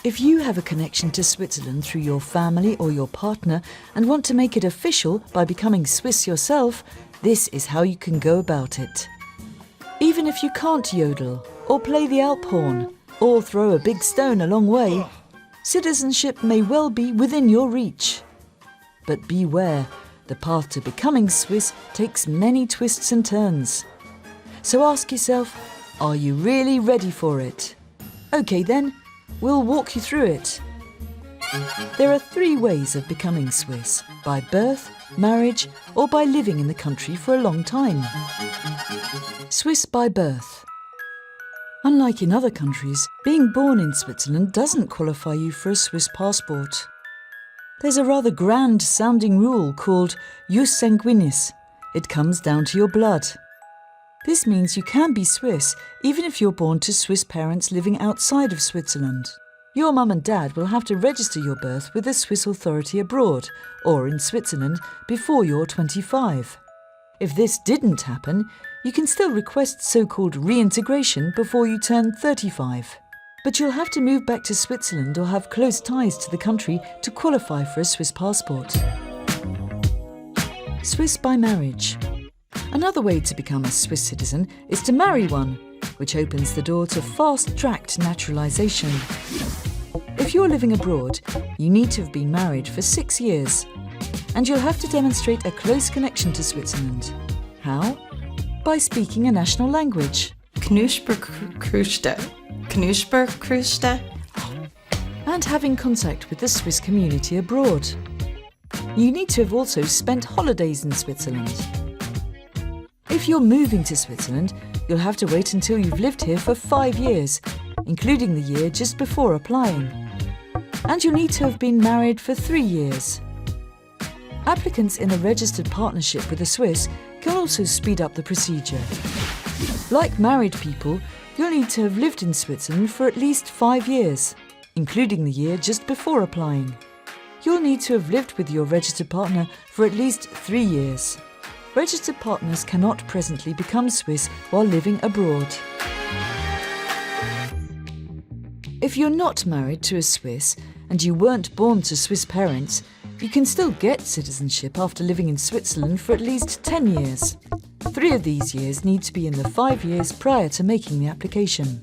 If you have a connection to Switzerland through your family or your partner and want to make it official by becoming Swiss yourself, this is how you can go about it. Even if you can't yodel, or play the Alp horn, or throw a big stone a long way, citizenship may well be within your reach. But beware, the path to becoming Swiss takes many twists and turns. So ask yourself, are you really ready for it? Okay then, we'll walk you through it. There are 3 ways of becoming Swiss: by birth, marriage, or by living in the country for a long time. Swiss by birth. Unlike in other countries, being born in Switzerland doesn't qualify you for a Swiss passport. There's a rather grand-sounding rule called jus sanguinis. It comes down to your blood. This means you can be Swiss even if you're born to Swiss parents living outside of Switzerland. Your mum and dad will have to register your birth with a Swiss authority abroad, or in Switzerland, before you're 25. If this didn't happen, you can still request so-called reintegration before you turn 35. But you'll have to move back to Switzerland or have close ties to the country to qualify for a Swiss passport. Swiss by marriage. Another way to become a Swiss citizen is to marry one, which opens the door to fast-tracked naturalisation. If you're living abroad, you need to have been married for 6 years, and you'll have to demonstrate a close connection to Switzerland. How? By speaking a national language. Knusperkruste. And having contact with the Swiss community abroad. You need to have also spent holidays in Switzerland. If you're moving to Switzerland, you'll have to wait until you've lived here for 5 years, including the year just before applying. And you'll need to have been married for 3 years. Applicants in a registered partnership with a Swiss can also speed up the procedure. Like married people, you'll need to have lived in Switzerland for at least 5 years, including the year just before applying. You'll need to have lived with your registered partner for at least 3 years. Registered partners cannot presently become Swiss while living abroad. If you're not married to a Swiss and you weren't born to Swiss parents, you can still get citizenship after living in Switzerland for at least 10 years. 3 of these years need to be in the 5 years prior to making the application.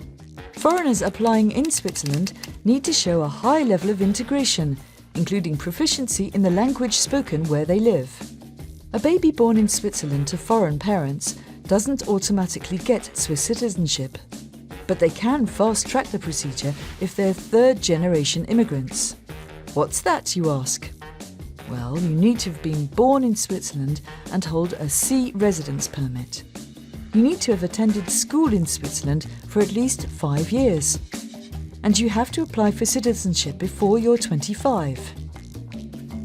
Foreigners applying in Switzerland need to show a high level of integration, including proficiency in the language spoken where they live. A baby born in Switzerland to foreign parents doesn't automatically get Swiss citizenship, but they can fast-track the procedure if they're third-generation immigrants. What's that, you ask? Well, you need to have been born in Switzerland and hold a C residence permit. You need to have attended school in Switzerland for at least 5 years. And you have to apply for citizenship before you're 25.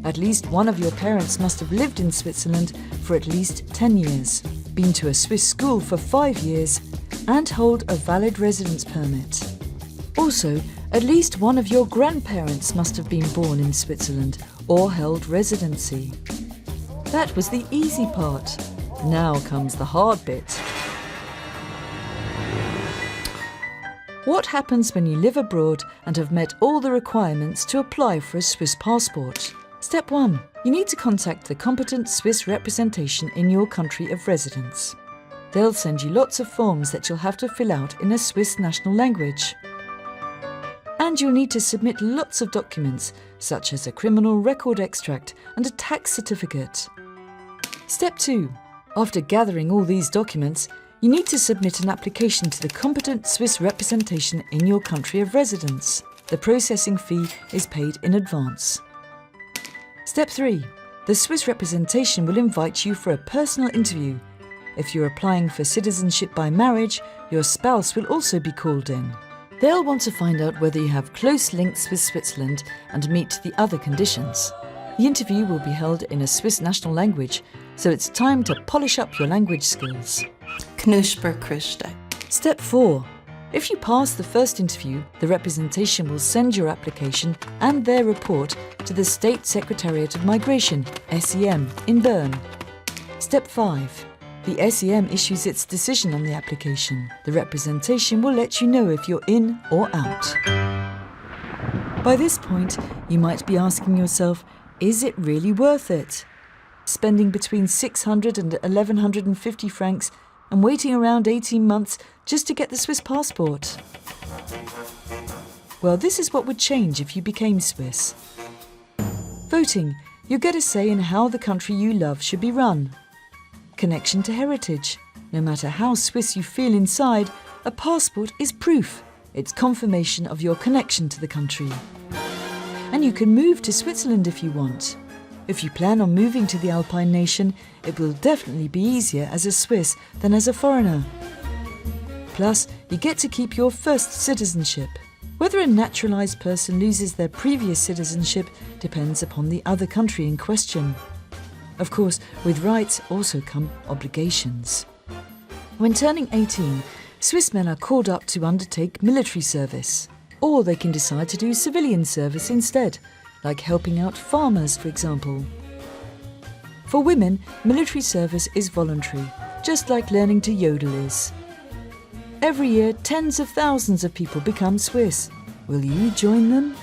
At least one of your parents must have lived in Switzerland for at least 10 years, been to a Swiss school for 5 years, and hold a valid residence permit. Also, at least one of your grandparents must have been born in Switzerland or held residency. That was the easy part. Now comes the hard bit. What happens when you live abroad and have met all the requirements to apply for a Swiss passport? Step 1. You need to contact the competent Swiss representation in your country of residence. They'll send you lots of forms that you'll have to fill out in a Swiss national language. And you'll need to submit lots of documents, such as a criminal record extract and a tax certificate. Step 2. After gathering all these documents, you need to submit an application to the competent Swiss representation in your country of residence. The processing fee is paid in advance. Step 3. The Swiss representation will invite you for a personal interview. If you're applying for citizenship by marriage, your spouse will also be called in. They'll want to find out whether you have close links with Switzerland and meet the other conditions. The interview will be held in a Swiss national language, so it's time to polish up your language skills. Knusperkruste. Step 4. If you pass the first interview, the representation will send your application and their report to the State Secretariat of Migration, SEM, in Bern. Step 5. The SEM issues its decision on the application. The representation will let you know if you're in or out. By this point, you might be asking yourself, is it really worth it? Spending between 600 and 1150 francs and waiting around 18 months just to get the Swiss passport? Well, this is what would change if you became Swiss. Voting. You get a say in how the country you love should be run. Connection to heritage. No matter how Swiss you feel inside, a passport is proof. It's confirmation of your connection to the country. And you can move to Switzerland if you want. If you plan on moving to the Alpine nation, it will definitely be easier as a Swiss than as a foreigner. Plus, you get to keep your first citizenship. Whether a naturalized person loses their previous citizenship depends upon the other country in question. Of course, with rights also come obligations. When turning 18, Swiss men are called up to undertake military service, or they can decide to do civilian service instead, like helping out farmers, for example. For women, military service is voluntary, just like learning to yodel is. Every year, tens of thousands of people become Swiss. Will you join them?